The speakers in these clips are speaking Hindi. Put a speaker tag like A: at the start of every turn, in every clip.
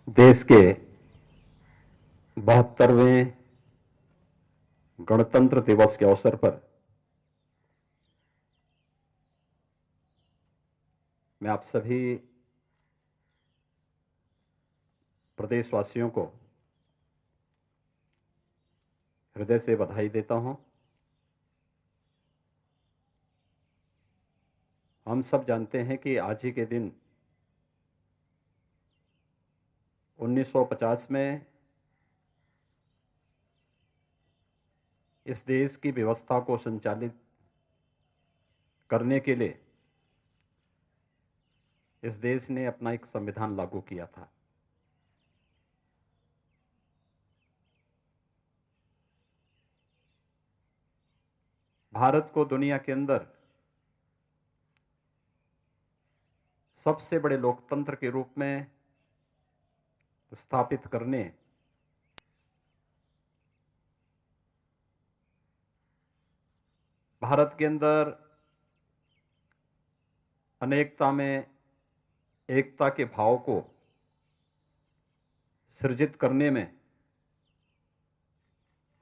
A: देश के 72वें गणतंत्र दिवस के अवसर पर मैं आप सभी प्रदेशवासियों को हृदय से बधाई देता हूं। हम सब जानते हैं कि आज ही के दिन 1950 में इस देश की व्यवस्था को संचालित करने के लिए इस देश ने अपना एक संविधान लागू किया था। भारत को दुनिया के अंदर सबसे बड़े लोकतंत्र के रूप में स्थापित करने भारत के अंदर अनेकता में एकता के भाव को सृजित करने में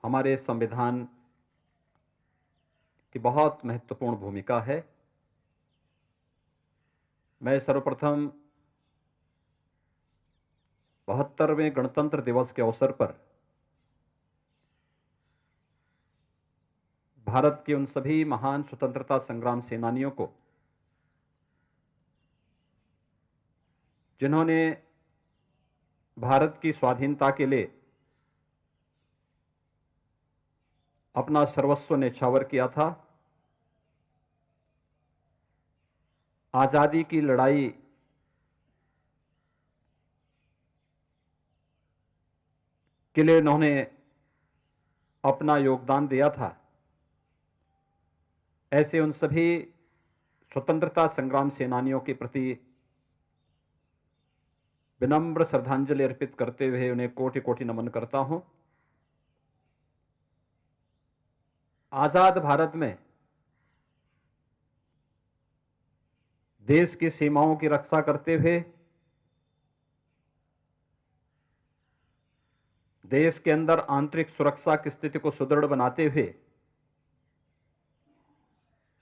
A: हमारे संविधान की बहुत महत्वपूर्ण भूमिका है। मैं सर्वप्रथम 72वें गणतंत्र दिवस के अवसर पर भारत के उन सभी महान स्वतंत्रता संग्राम सेनानियों को, जिन्होंने भारत की स्वाधीनता के लिए अपना सर्वस्व न्यौछावर किया था, आजादी की लड़ाई के लिए उन्होंने अपना योगदान दिया था, ऐसे उन सभी स्वतंत्रता संग्राम सेनानियों के प्रति विनम्र श्रद्धांजलि अर्पित करते हुए उन्हें कोटि कोटि नमन करता हूं। आजाद भारत में देश की सीमाओं की रक्षा करते हुए, देश के अंदर आंतरिक सुरक्षा की स्थिति को सुदृढ़ बनाते हुए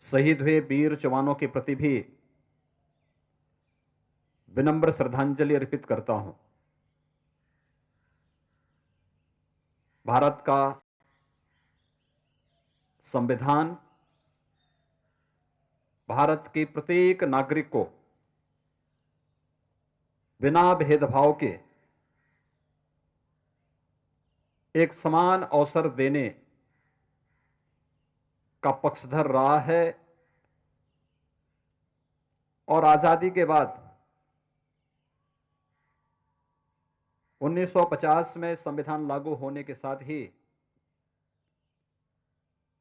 A: शहीद हुए वीर जवानों के प्रति भी विनम्र श्रद्धांजलि अर्पित करता हूं। भारत का संविधान भारत के प्रत्येक नागरिक को बिना भेदभाव के एक समान अवसर देने का पक्षधर रहा है और आजादी के बाद 1950 में संविधान लागू होने के साथ ही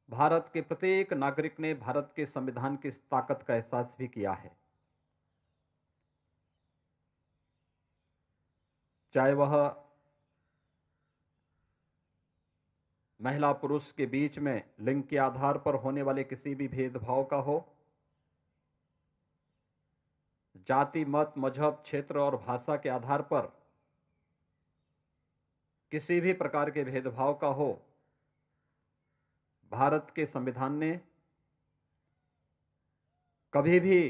A: भारत के प्रत्येक नागरिक ने भारत के संविधान की ताकत का एहसास भी किया है। चाहे वह महिला पुरुष के बीच में लिंग के आधार पर होने वाले किसी भी भेदभाव का हो, जाति मत मजहब क्षेत्र और भाषा के आधार पर किसी भी प्रकार के भेदभाव का हो, भारत के संविधान ने कभी भी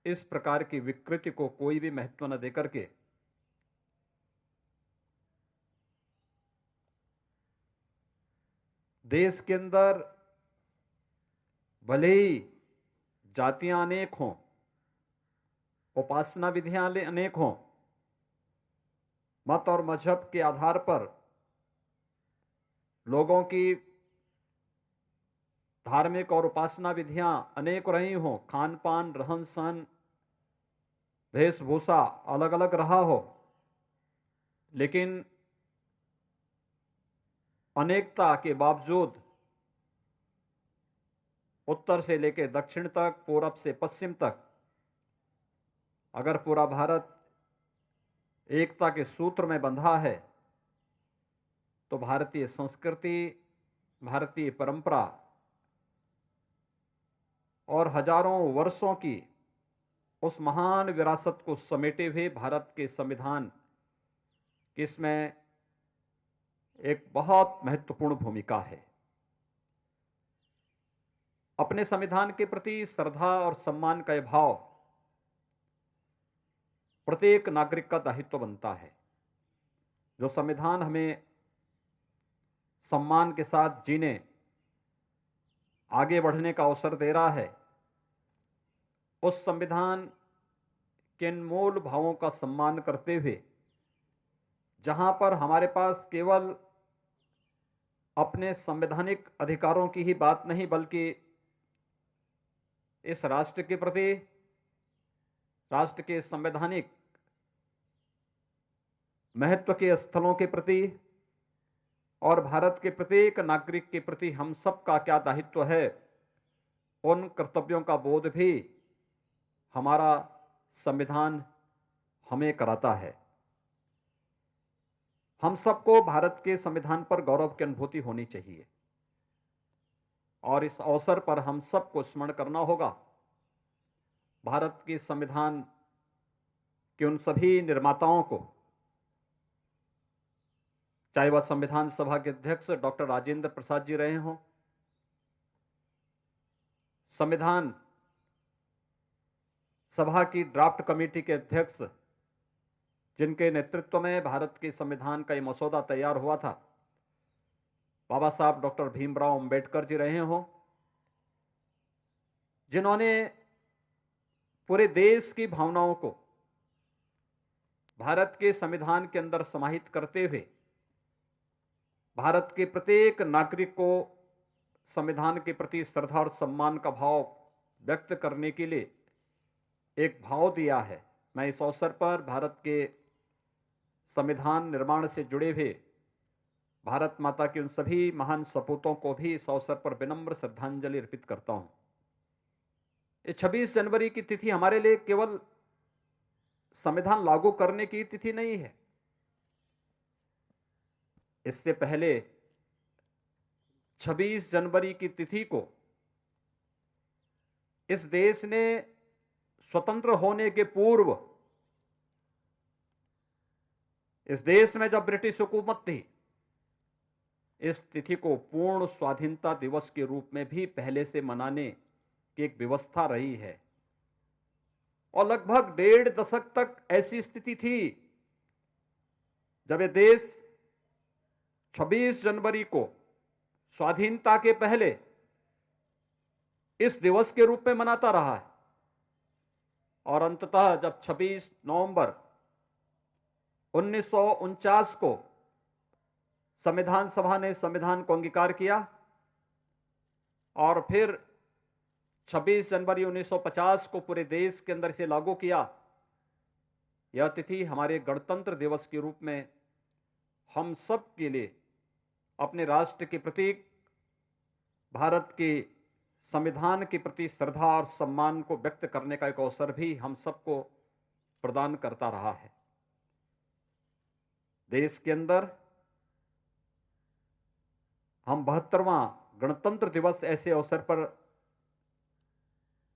A: इस प्रकार की विकृति को कोई भी महत्व न देकर के देश के अंदर भले ही जातियां अनेक हों, उपासना विधियां अनेक हों, मत और मजहब के आधार पर लोगों की धार्मिक और उपासना विधियां अनेक रही हों, खान पान रहन सहन वेशभूषा अलग अलग रहा हो, लेकिन अनेकता के बावजूद उत्तर से लेकर दक्षिण तक, पूरब से पश्चिम तक अगर पूरा भारत एकता के सूत्र में बंधा है तो भारतीय संस्कृति, भारतीय परंपरा और हजारों वर्षों की उस महान विरासत को समेटे हुए भारत के संविधान कि इसमें एक बहुत महत्वपूर्ण भूमिका है। अपने संविधान के प्रति श्रद्धा और सम्मान का यह भाव प्रत्येक नागरिक का दायित्व बनता है। जो संविधान हमें सम्मान के साथ जीने, आगे बढ़ने का अवसर दे रहा है, उस संविधान के मूल भावों का सम्मान करते हुए, जहां पर हमारे पास केवल अपने संवैधानिक अधिकारों की ही बात नहीं, बल्कि इस राष्ट्र के प्रति, राष्ट्र के संवैधानिक महत्व के स्थलों के प्रति और भारत के प्रत्येक नागरिक के प्रति हम सब का क्या दायित्व है, उन कर्तव्यों का बोध भी हमारा संविधान हमें कराता है। हम सबको भारत के संविधान पर गौरव की अनुभूति होनी चाहिए और इस अवसर पर हम सबको स्मरण करना होगा भारत के संविधान के उन सभी निर्माताओं को, चाहे वह संविधान सभा के अध्यक्ष डॉक्टर राजेंद्र प्रसाद जी रहे हों, संविधान सभा की ड्राफ्ट कमेटी के अध्यक्ष जिनके नेतृत्व में भारत के संविधान का यह मसौदा तैयार हुआ था, बाबा साहब डॉक्टर भीमराव अंबेडकर जी रहे हों, जिन्होंने पूरे देश की भावनाओं को भारत के संविधान के अंदर समाहित करते हुए भारत के प्रत्येक नागरिक को संविधान के प्रति श्रद्धा और सम्मान का भाव व्यक्त करने के लिए एक भाव दिया है। मैं इस अवसर पर भारत के संविधान निर्माण से जुड़े हुए भारत माता के उन सभी महान सपूतों को भी इस अवसर पर विनम्र श्रद्धांजलि अर्पित करता हूं। ये 26 जनवरी की तिथि हमारे लिए केवल संविधान लागू करने की तिथि नहीं है। इससे पहले 26 जनवरी की तिथि को इस देश ने स्वतंत्र होने के पूर्व, इस देश में जब ब्रिटिश हुकूमत थी, इस तिथि को पूर्ण स्वाधीनता दिवस के रूप में भी पहले से मनाने की एक व्यवस्था रही है और लगभग 1.5 दशक तक ऐसी स्थिति थी जब यह देश 26 जनवरी को स्वाधीनता के पहले इस दिवस के रूप में मनाता रहा है और अंततः जब 26 नवंबर 1949 को संविधान सभा ने संविधान को अंगीकार किया और फिर 26 जनवरी 1950 को पूरे देश के अंदर से लागू किया, यह तिथि हमारे गणतंत्र दिवस के रूप में हम सब के लिए अपने राष्ट्र के प्रतीक, भारत के संविधान के प्रति श्रद्धा और सम्मान को व्यक्त करने का एक अवसर भी हम सबको प्रदान करता रहा है। देश के अंदर हम 72वां गणतंत्र दिवस ऐसे अवसर पर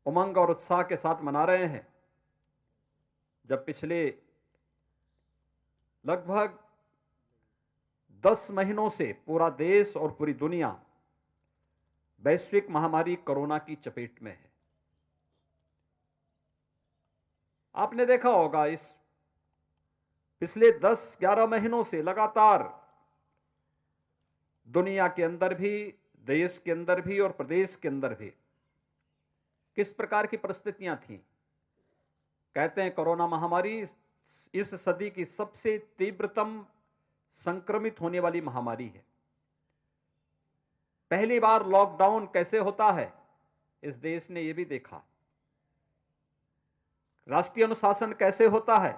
A: उमंग और उत्साह के साथ मना रहे हैं जब पिछले लगभग 10 महीनों से पूरा देश और पूरी दुनिया वैश्विक महामारी कोरोना की चपेट में है। आपने देखा होगा इस पिछले 10-11 महीनों से लगातार दुनिया के अंदर भी, देश के अंदर भी और प्रदेश के अंदर भी किस प्रकार की परिस्थितियां थीं। कहते हैं कोरोना महामारी इस सदी की सबसे तीव्रतम संक्रमित होने वाली महामारी है। पहली बार लॉकडाउन कैसे होता है इस देश ने यह भी देखा। राष्ट्रीय अनुशासन कैसे होता है,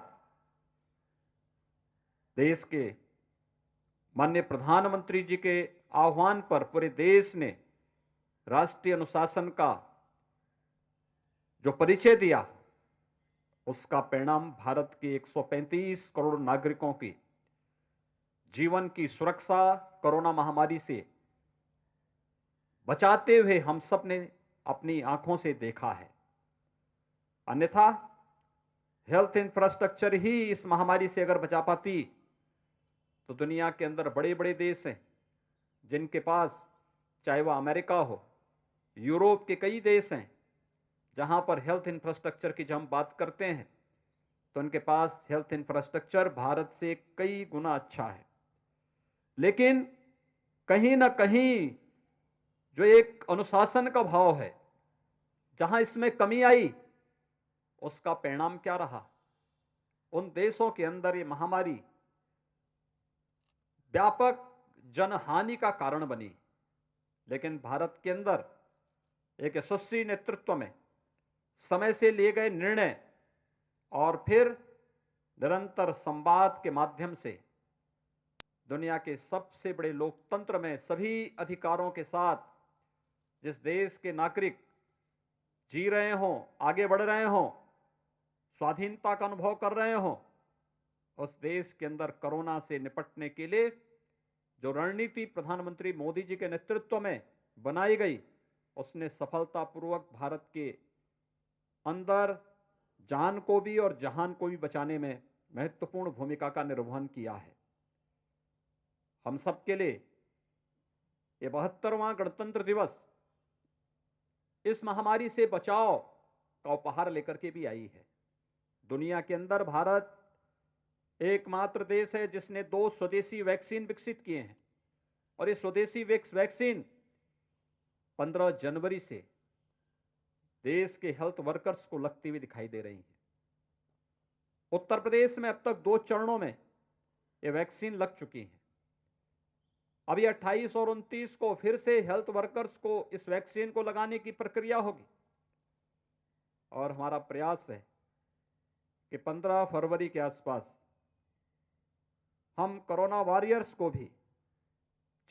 A: देश के माननीय प्रधानमंत्री जी के आह्वान पर पूरे देश ने राष्ट्रीय अनुशासन का जो परिचय दिया, उसका परिणाम भारत के 135 करोड़ नागरिकों की जीवन की सुरक्षा कोरोना महामारी से बचाते हुए हम सब ने अपनी आंखों से देखा है। अन्यथा हेल्थ इंफ्रास्ट्रक्चर ही इस महामारी से अगर बचा पाती तो दुनिया के अंदर बड़े बड़े देश हैं जिनके पास, चाहे वह अमेरिका हो, यूरोप के कई देश हैं जहां पर हेल्थ इंफ्रास्ट्रक्चर की जब हम बात करते हैं तो उनके पास हेल्थ इंफ्रास्ट्रक्चर भारत से कई गुना अच्छा है। लेकिन कहीं ना कहीं जो एक अनुशासन का भाव है, जहां इसमें कमी आई, उसका परिणाम क्या रहा? उन देशों के अंदर ये महामारी व्यापक जनहानि का कारण बनी। लेकिन भारत के अंदर एक यशस्वी नेतृत्व में समय से लिए गए निर्णय और फिर निरंतर संवाद के माध्यम से दुनिया के सबसे बड़े लोकतंत्र में सभी अधिकारों के साथ जिस देश के नागरिक जी रहे हों, आगे बढ़ रहे हों, स्वाधीनता का अनुभव कर रहे हों, उस देश के अंदर कोरोना से निपटने के लिए जो रणनीति प्रधानमंत्री मोदी जी के नेतृत्व में बनाई गई, उसने सफलतापूर्वक भारत के अंदर जान को भी और जहान को भी बचाने में महत्वपूर्ण भूमिका का निर्वहन किया है। हम सबके लिए ये 72वां गणतंत्र दिवस इस महामारी से बचाव का उपहार लेकर के भी आई है। दुनिया के अंदर भारत एकमात्र देश है जिसने 2 स्वदेशी वैक्सीन विकसित किए हैं और ये स्वदेशी वैक्सीन 15 जनवरी से देश के हेल्थ वर्कर्स को लगती हुई दिखाई दे रही हैं। उत्तर प्रदेश में अब तक 2 चरणों में ये वैक्सीन लग चुकी है। अभी 28 और 29 को फिर से हेल्थ वर्कर्स को इस वैक्सीन को लगाने की प्रक्रिया होगी और हमारा प्रयास है कि 15 फरवरी के आसपास हम कोरोना वॉरियर्स को भी,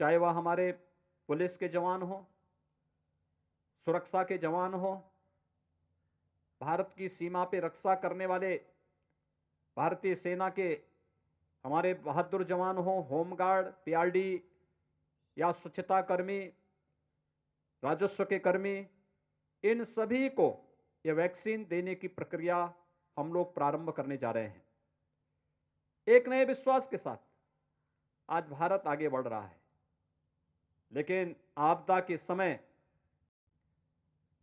A: चाहे वह हमारे पुलिस के जवान हो, सुरक्षा के जवान हो, भारत की सीमा पे रक्षा करने वाले भारतीय सेना के हमारे बहादुर जवान हो, होमगार्ड, पीआरडी या स्वच्छता कर्मी, राजस्व के कर्मी, इन सभी को यह वैक्सीन देने की प्रक्रिया हम लोग प्रारंभ करने जा रहे हैं। एक नए विश्वास के साथ आज भारत आगे बढ़ रहा है। लेकिन आपदा के समय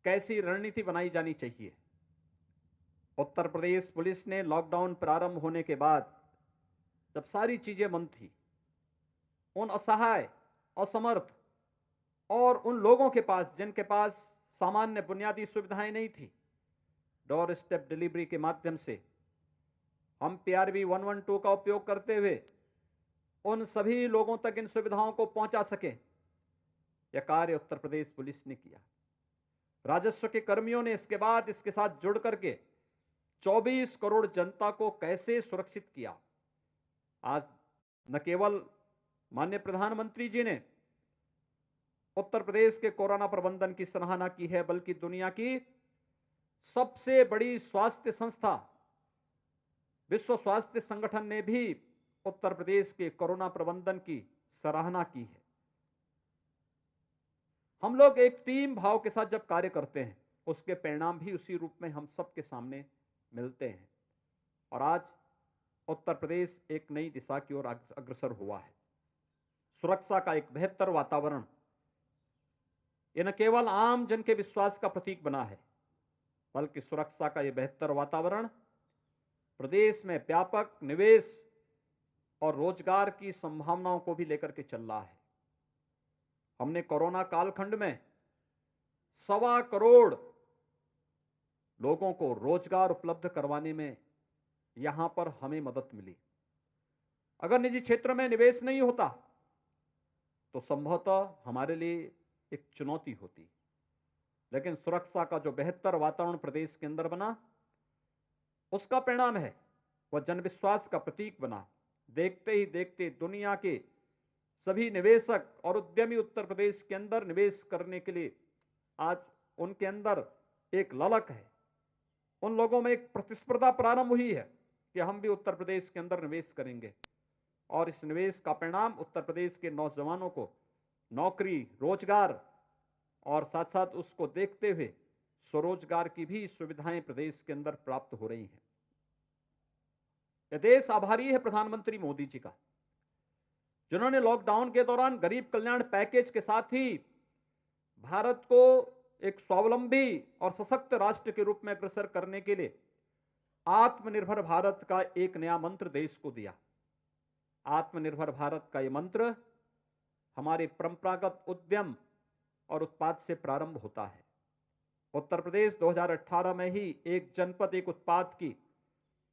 A: कैसी रणनीति बनाई जानी चाहिए? उत्तर प्रदेश पुलिस ने लॉकडाउन प्रारंभ होने के बाद जब सारी चीजें बंद थी, उन असहाय, असमर्थ और उन लोगों के पास जिनके पास सामान्य बुनियादी सुविधाएं नहीं थी, डोर स्टेप डिलीवरी के माध्यम से हम पीआरबी 112 का उपयोग करते हुए उन सभी लोगों तक इन सुविधाओं को पहुंचा सके, यह कार्य उत्तर प्रदेश पुलिस ने किया। राजस्व के कर्मियों ने इसके बाद इसके साथ जुड़ करके 24 करोड़ जनता को कैसे सुरक्षित किया। आज न केवल माननीय प्रधानमंत्री जी ने उत्तर प्रदेश के कोरोना प्रबंधन की सराहना की है, बल्कि दुनिया की सबसे बड़ी स्वास्थ्य संस्था विश्व स्वास्थ्य संगठन ने भी उत्तर प्रदेश के कोरोना प्रबंधन की सराहना की है। हम लोग एक टीम भाव के साथ जब कार्य करते हैं, उसके परिणाम भी उसी रूप में हम सबके सामने मिलते हैं और आज उत्तर प्रदेश एक नई दिशा की ओर अग्रसर हुआ है। सुरक्षा का एक बेहतर वातावरण यह न केवल आम जन के विश्वास का प्रतीक बना है, बल्कि सुरक्षा का यह बेहतर वातावरण प्रदेश में व्यापक निवेश और रोजगार की संभावनाओं को भी लेकर के चल रहा है। हमने कोरोना कालखंड में 1.25 करोड़ लोगों को रोजगार उपलब्ध करवाने में यहां पर हमें मदद मिली। अगर निजी क्षेत्र में निवेश नहीं होता तो संभवतः हमारे लिए एक चुनौती होती, लेकिन सुरक्षा का जो बेहतर वातावरण प्रदेश के अंदर बना, उसका परिणाम है वह जनविश्वास का प्रतीक बना। देखते ही देखते दुनिया के सभी निवेशक और उद्यमी उत्तर प्रदेश के अंदर निवेश करने के लिए आज उनके अंदर एक ललक है। उन लोगों में एक प्रतिस्पर्धा प्रारंभ हुई है कि हम भी उत्तर प्रदेश के अंदर निवेश करेंगे और इस निवेश का परिणाम उत्तर प्रदेश के नौजवानों को नौकरी, रोजगार और साथ साथ उसको देखते हुए स्वरोजगार की भी सुविधाएं प्रदेश के अंदर प्राप्त हो रही हैं। यह देश आभारी है प्रधानमंत्री मोदी जी का जिन्होंने लॉकडाउन के दौरान गरीब कल्याण पैकेज के साथ ही भारत को एक स्वावलंबी और सशक्त राष्ट्र के रूप में अग्रसर करने के लिए आत्मनिर्भर भारत का एक नया मंत्र देश को दिया। आत्मनिर्भर भारत का यह मंत्र हमारे परंपरागत उद्यम और उत्पाद से प्रारंभ होता है। उत्तर प्रदेश 2018 में ही एक जनपद एक उत्पाद की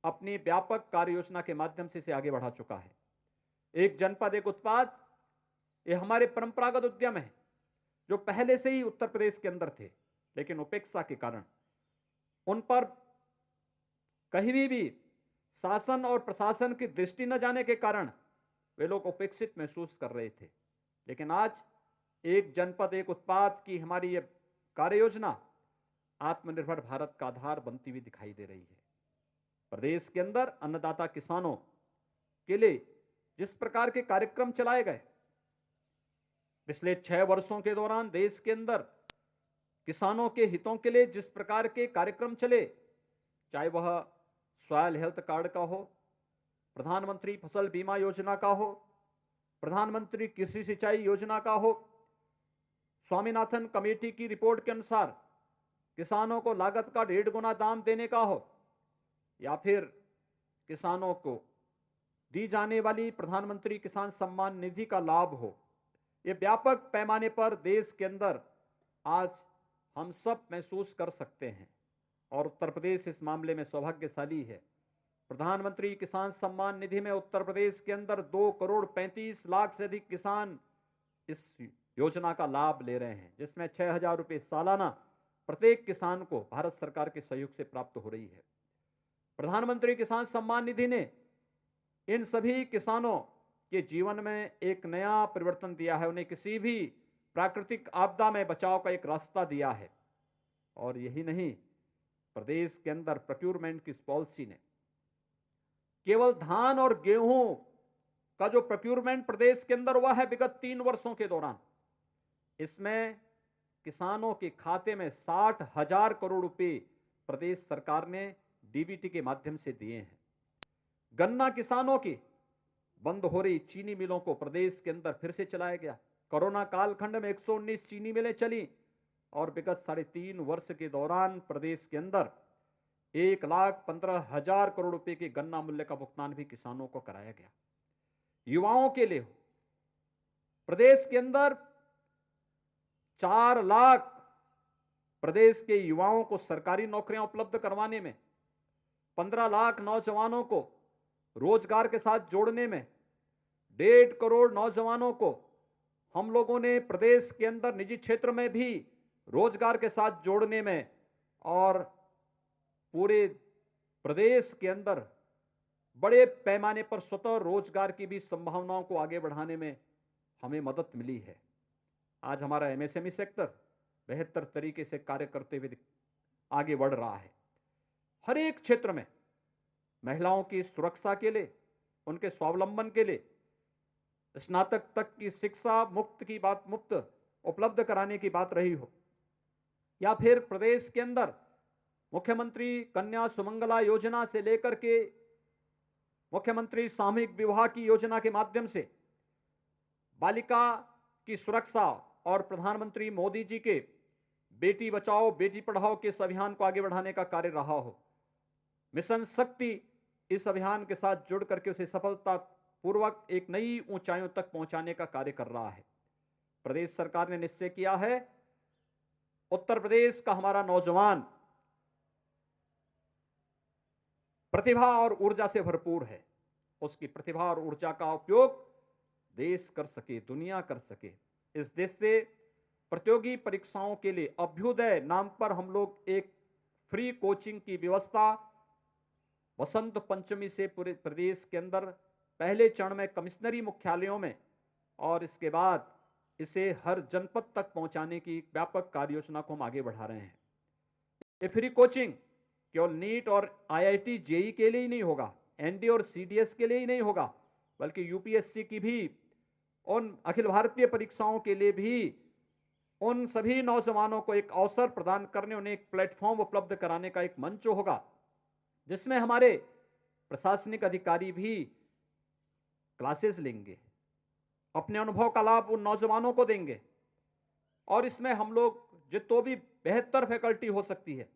A: अपनी व्यापक कार्य योजना के माध्यम से इसे आगे बढ़ा चुका है। एक जनपद एक उत्पाद, ये हमारे परंपरागत उद्यम है जो पहले से ही उत्तर प्रदेश के अंदर थे, लेकिन उपेक्षा के कारण उन पर कहीं भी शासन और प्रशासन की दृष्टि न जाने के कारण वे लोग उपेक्षित महसूस कर रहे थे। लेकिन आज एक जनपद एक उत्पाद की हमारी ये कार्य योजना आत्मनिर्भर भारत का आधार बनती हुई दिखाई दे रही है। प्रदेश के अंदर अन्नदाता किसानों के लिए जिस प्रकार के कार्यक्रम चलाए गए, पिछले 6 वर्षों के दौरान देश के अंदर किसानों के हितों के लिए जिस प्रकार के कार्यक्रम चले, चाहे वह सॉयल हेल्थ कार्ड का हो, प्रधानमंत्री फसल बीमा योजना का हो, प्रधानमंत्री कृषि सिंचाई योजना का हो, स्वामीनाथन कमेटी की रिपोर्ट के अनुसार किसानों को लागत का 1.5 गुना दाम देने का हो, या फिर किसानों को दी जाने वाली प्रधानमंत्री किसान सम्मान निधि का लाभ हो, ये व्यापक पैमाने पर देश के अंदर आज हम सब महसूस कर सकते हैं। और उत्तर प्रदेश इस मामले में सौभाग्यशाली है। प्रधानमंत्री किसान सम्मान निधि में उत्तर प्रदेश के अंदर 2,35,00,000 से अधिक किसान इस योजना का लाभ ले रहे हैं, जिसमें 6,000 रुपये सालाना प्रत्येक किसान को भारत सरकार के सहयोग से प्राप्त हो रही है। प्रधानमंत्री किसान सम्मान निधि ने इन सभी किसानों के जीवन में एक नया परिवर्तन दिया है, उन्हें किसी भी प्राकृतिक आपदा में बचाव का एक रास्ता दिया है। और यही नहीं, प्रदेश के अंदर प्रोक्यूरमेंट की पॉलिसी ने केवल धान और गेहूं का जो प्रोक्यूरमेंट प्रदेश के अंदर हुआ है विगत 3 वर्षों के दौरान, इसमें किसानों के खाते में 60,000 करोड़ रुपए प्रदेश सरकार ने डीबीटी के माध्यम से दिए हैं। गन्ना किसानों की बंद हो रही चीनी मिलों को प्रदेश के अंदर फिर से चलाया गया। कोरोना कालखंड में 119 चीनी मिलें चली और विगत 3.5 वर्ष के दौरान प्रदेश के अंदर 1,15,000 करोड़ रुपए के गन्ना मूल्य का भुगतान भी किसानों को कराया गया। युवाओं के लिए प्रदेश के अंदर 4 लाख प्रदेश के युवाओं को सरकारी नौकरियां उपलब्ध करवाने में, 15 लाख नौजवानों को रोजगार के साथ जोड़ने में, 1.5 करोड़ नौजवानों को हम लोगों ने प्रदेश के अंदर निजी क्षेत्र में भी रोजगार के साथ जोड़ने में और पूरे प्रदेश के अंदर बड़े पैमाने पर स्वतः रोजगार की भी संभावनाओं को आगे बढ़ाने में हमें मदद मिली है। आज हमारा एमएसएमई सेक्टर बेहतर तरीके से कार्य करते हुए आगे बढ़ रहा है। हर एक क्षेत्र में महिलाओं की सुरक्षा के लिए, उनके स्वावलंबन के लिए स्नातक तक की शिक्षा मुफ्त उपलब्ध कराने की बात रही हो, या फिर प्रदेश के अंदर मुख्यमंत्री कन्या सुमंगला योजना से लेकर के मुख्यमंत्री सामूहिक विवाह की योजना के माध्यम से बालिका की सुरक्षा और प्रधानमंत्री मोदी जी के बेटी बचाओ बेटी पढ़ाओ के इस अभियान को आगे बढ़ाने का कार्य रहा हो। मिशन शक्ति इस अभियान के साथ जुड़ करके उसे सफलतापूर्वक एक नई ऊंचाइयों तक पहुंचाने का कार्य कर रहा है। प्रदेश सरकार ने निश्चय किया है, उत्तर प्रदेश का हमारा नौजवान प्रतिभा और ऊर्जा से भरपूर है। उसकी प्रतिभा और ऊर्जा का उपयोग देश कर सके, दुनिया कर सके। इस देश से प्रतियोगी परीक्षाओं के लिए अभ्युदय नाम पर हम लोग एक फ्री कोचिंग की व्यवस्था वसंत पंचमी से पूरे प्रदेश के अंदर पहले चरण में कमिश्नरी मुख्यालयों में और इसके बाद इसे हर जनपद तक पहुंचाने की व्यापक कार्य योजना को हम आगे बढ़ा रहे हैं। ये फ्री कोचिंग केवल नीट और आईआईटी जेई के लिए ही नहीं होगा, एनडी और सीडीएस के लिए ही नहीं होगा, बल्कि यूपीएससी की भी उन अखिल भारतीय परीक्षाओं के लिए भी उन सभी नौजवानों को एक अवसर प्रदान करने, उन्हें एक प्लेटफॉर्म उपलब्ध कराने का एक मंच होगा, जिसमें हमारे प्रशासनिक अधिकारी भी क्लासेस लेंगे। अपने अनुभव का लाभ उन नौजवानों को देंगे और इसमें हम लोग जितो भी बेहतर फैकल्टी हो सकती है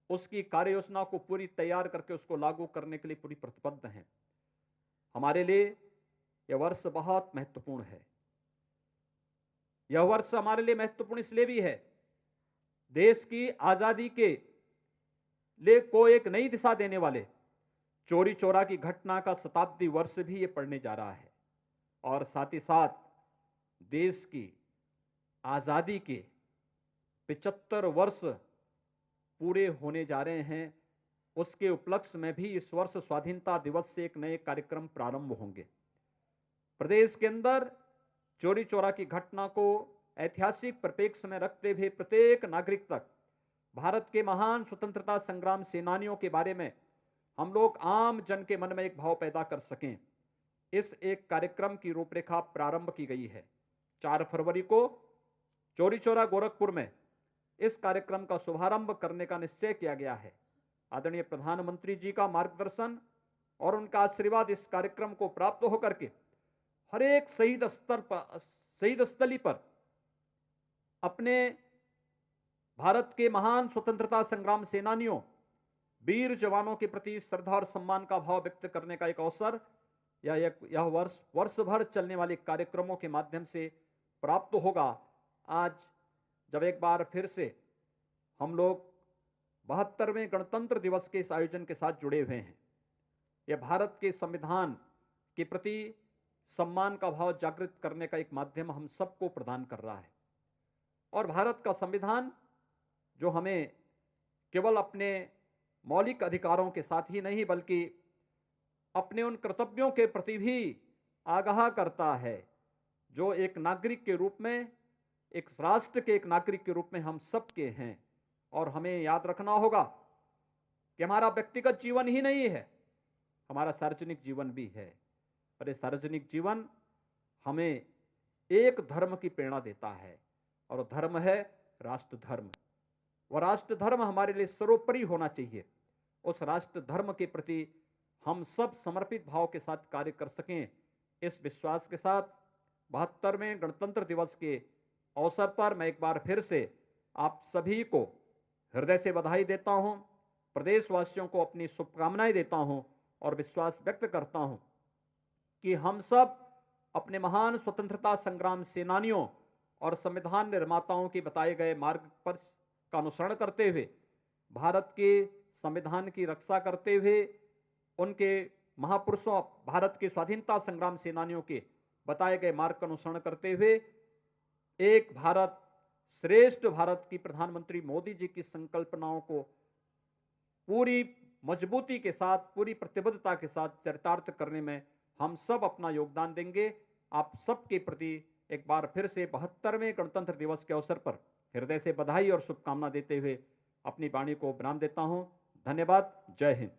A: उसकी कार्य योजना को पूरी तैयार करके उसको लागू करने के लिए पूरी प्रतिबद्ध हैं। हमारे लिए यह वर्ष बहुत महत्वपूर्ण है। यह वर्ष हमारे लिए महत्वपूर्ण इसलिए भी है, देश की आजादी के लिए को एक नई दिशा देने वाले चोरी चोरा की घटना का शताब्दी वर्ष भी ये पड़ने जा रहा है और साथ ही साथ देश की आजादी के 75 वर्ष पूरे होने जा रहे हैं। उसके उपलक्ष्य में भी इस वर्ष स्वाधीनता दिवस से एक नए कार्यक्रम प्रारंभ होंगे। प्रदेश के अंदर चोरी चोरा की घटना को ऐतिहासिक परिप्रेक्ष्य में रखते हुए प्रत्येक नागरिक तक भारत के महान स्वतंत्रता संग्राम सेनानियों के बारे में हम लोग आम जन के मन में एक भाव पैदा कर सकें, इस एक कार्यक्रम की रूपरेखा प्रारंभ की गई है। 4 फरवरी को चोरी चोरा गोरखपुर में इस कार्यक्रम का शुभारंभ करने का निश्चय किया गया है। आदरणीय प्रधानमंत्री जी का मार्गदर्शन और उनका आशीर्वाद इस कार्यक्रम को प्राप्त होकर के हर एक शहीद स्थली पर अपने भारत के महान स्वतंत्रता संग्राम सेनानियों, वीर जवानों के प्रति श्रद्धा और सम्मान का भाव व्यक्त करने का एक अवसर यह वर्ष भर चलने वाले कार्यक्रमों के माध्यम से प्राप्त होगा। आज जब एक बार फिर से हम लोग 72वें गणतंत्र दिवस के इस आयोजन के साथ जुड़े हुए हैं, यह भारत के संविधान के प्रति सम्मान का भाव जागृत करने का एक माध्यम हम सबको प्रदान कर रहा है। और भारत का संविधान जो हमें केवल अपने मौलिक अधिकारों के साथ ही नहीं बल्कि अपने उन कर्तव्यों के प्रति भी आगाह करता है जो एक नागरिक के रूप में, एक राष्ट्र के एक नागरिक के रूप में हम सबके हैं। और हमें याद रखना होगा कि हमारा व्यक्तिगत जीवन ही नहीं है, हमारा सार्वजनिक जीवन भी है। और ये सार्वजनिक जीवन हमें एक धर्म की प्रेरणा देता है और धर्म है राष्ट्र धर्म। वह राष्ट्र धर्म हमारे लिए सर्वोपरि होना चाहिए। उस राष्ट्र धर्म के प्रति हम सब समर्पित भाव के साथ कार्य कर सकें, इस विश्वास के साथ 72वें गणतंत्र दिवस के अवसर पर मैं एक बार फिर से आप सभी को हृदय से बधाई देता हूं, प्रदेशवासियों को अपनी शुभकामनाएं देता हूं और विश्वास व्यक्त करता हूं कि हम सब अपने महान स्वतंत्रता संग्राम सेनानियों और संविधान निर्माताओं के बताए गए मार्ग पर का अनुसरण करते हुए, भारत के संविधान की रक्षा करते हुए, उनके महापुरुषों भारत के स्वाधीनता संग्राम सेनानियों के बताए गए मार्ग का अनुसरण करते हुए एक भारत श्रेष्ठ भारत की प्रधानमंत्री मोदी जी की संकल्पनाओं को पूरी मजबूती के साथ, पूरी प्रतिबद्धता के साथ चरितार्थ करने में हम सब अपना योगदान देंगे। आप सबके प्रति एक बार फिर से 72वें गणतंत्र दिवस के अवसर पर हृदय से बधाई और शुभकामना देते हुए अपनी वाणी को विराम देता हूं। धन्यवाद। जय हिंद।